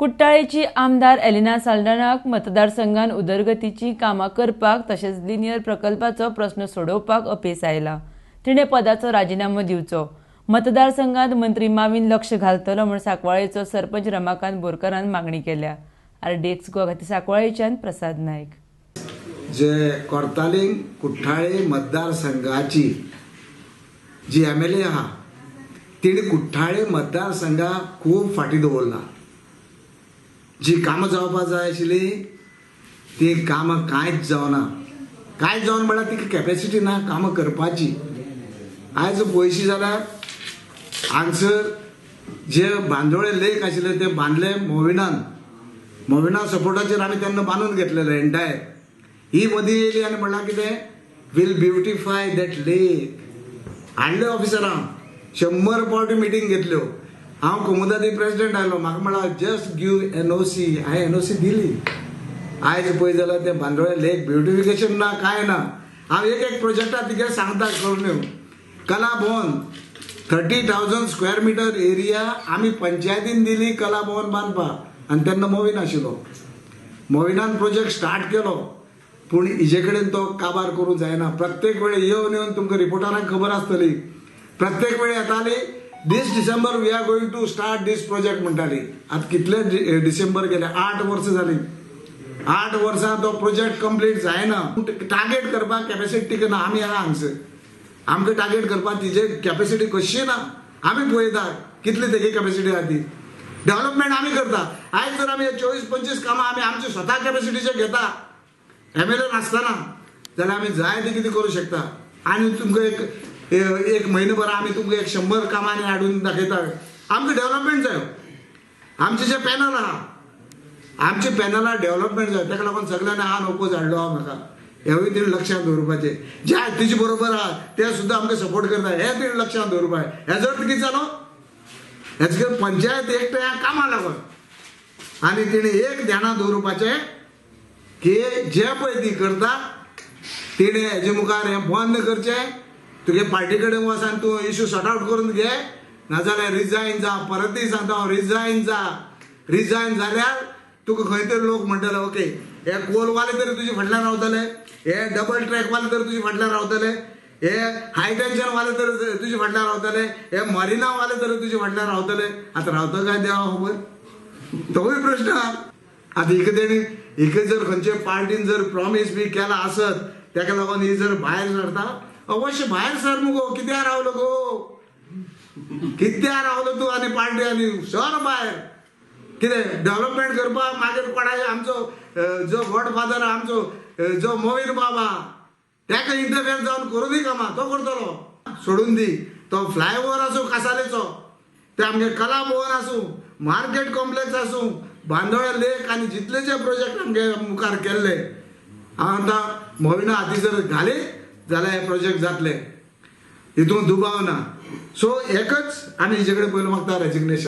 कुट्टाळेची आमदार एलिना साल्डानाक मतदारसंघात उदरगतीची कामां करपाक तशेंच लिनियर प्रकल्पाचो प्रश्न सोडवपाक अपेस आयला। तिणें पदाचो राजीनामो दिवचो। मतदारसंघात मंत्री माविन लक्ष घालतलो म्हूण सांकवाळेचो सरपंच रमाकांत बोरकारान मागणी केल्या। RDXGOA खातीर सांकवाळेच्यान प्रसाद नायक। जे कोर्तालीम कुट्टाळे मतदारसंघाची जी MLA आहा तिने कुट्टाळे मतदारसंघाक खूब फाटी दवरला। जी कामां जावपाक जाय आशिल्ली ती कामां कांयच जावना। कांयच जावन म्हळ्यार तिका कॅपॅसिटी ना कामां करपाची। आयज पळयशी जाल्यार हांगसर जे बांदोळे लेक आशिल्ले ते बांदले मोविना सपोर्टाचेर आमी तेन्ना बांदून घेतलेले एंटायर। ही मदीं येयली आनी म्हणलां कितें वील ब्युटिफाय दॅट लेक। हाडले ऑफिसरां 100 फावटी मिटींग घेतल्यो। हांव कोमुदादी प्रेसिडेंट आयलो, म्हाका म्हणला जस्ट गिव NOC। हांवें NOC दिली। आयज पळय जाल्यार ते बांदोळे लेक ब्युटिफिकेशन ना कांय ना। हांव एक प्रोजेक्टां तिगे सांगता करून येवं। कला भवन 30,000 स्क्वेअर मिटर एरिया आमी पंचायतीन दिली कला भवन बांदपाक आनी तेन्ना मोविन आशिल्लो। मोविनान प्रोजेक्ट स्टार्ट केलो पूण हिजे कडेन तो काबार करूंक जायना। प्रत्येक वेळी येवन तुमकां रिपोर्टरांक खबर आसतली, प्रत्येक वेळी येताली this December we are going to start this project म्हणटाली। आतां कितले डिसेंबर गेले, 8 वर्सां जाली। 8 वर्सां तो प्रोजेक्ट कंप्लीट जायना। टार्गेट करपाक कॅपॅसिटी टिकना। आमी आहा हांगसर, आमकां टार्गेट करपाक तिजे कॅपॅसिटी कशी ना। आमी पळयता कितली तेगे कॅपॅसिटी आहा ती। डेव्हलपमेंट आमी करता। आयज जर आमी 24-25 कामां आमी आमची स्वता कॅपॅसिटीचे घेता MLA नासतना जाल्यार आमी जाय ती कितें करूं शकता। आनी तुमकां एक म्हयनोभर आमी तुमकां 100 कामां हाडून दाखयता। आमकां डेव्हलपमेंट जाय। आमचे जे पॅनल आहा आमचे पॅनलार डेव्हलपमेंट जाय। ताका लागून सगळ्यांनी आन ओपोज हाडलो आहा म्हाका। हेवूय तिणें लक्षांत दवरपाचें। जे तिचे बरोबर आहा ते सुद्दां आमकां सपोर्ट करता हे तिणें लक्षांत दवरपाक। हेजो अर्थ कितें जालो, हेजो पंचायत एकट्या कामां लागून। आनी तिणें एक ध्यानात दवरपाचें की जे पळय ती करता तिणें हेजे मुखार हें बंद करचें। तुगे पार्टी कडेन वच आनी तूं इश्यू सॉर्ट आउट करून घे, नाजाल्यार रिजायन जा। परतय सांगता हांव, रिजायन जा। रिजायन जाल्यार तुका खंय तरी लोक म्हणटले ओके हे कोलवाले तरी तुजे फाटल्यान रावतले, हे डबल ट्रॅक वाले तरी तुजे फाटल्यान रावतले, हे हाय टेन्शन वाले तरी तुजे फाटल्यान रावतले, हे मरिना वाले तरी तुजे फाटल्यान रावतले। आतां रावता काय देवा खबर, तोय प्रश्न आहा। आतां हिका जर खंयचे पार्टीन जर प्रॉमिस बी केला आसत ताका लागून ही जर भायर सरता, अवश्य भायर सर मुगो। कित्याक रावलो गो, कित्याक रावलो तूं आनी पार्टी आनी सर भायर। कितें डेव्हलपमेंट करपाक मागीर कोणाय आमचो जो गॉडफादर आमचो जो मोविन बाबा ताका इंटरफेर जावन करूं दी कामां, तो करतलो। सोडून दी तो फ्लायओव्हर आसूं कासालेचो, ते आमगे कला भवन आसूं, मार्केट कॉम्प्लेक्स आसूं, बांदोळे लेक आनी जितलेचे प्रोजेक्ट आमगे मुखार केल्ले आतां मोविना हाती जर घाले जाल्यार हे प्रोजेक्ट जातले। हितून दुबाव ना। सो एकच आमी हेजे कडेन पयलो मागता रेजिग्नेशन।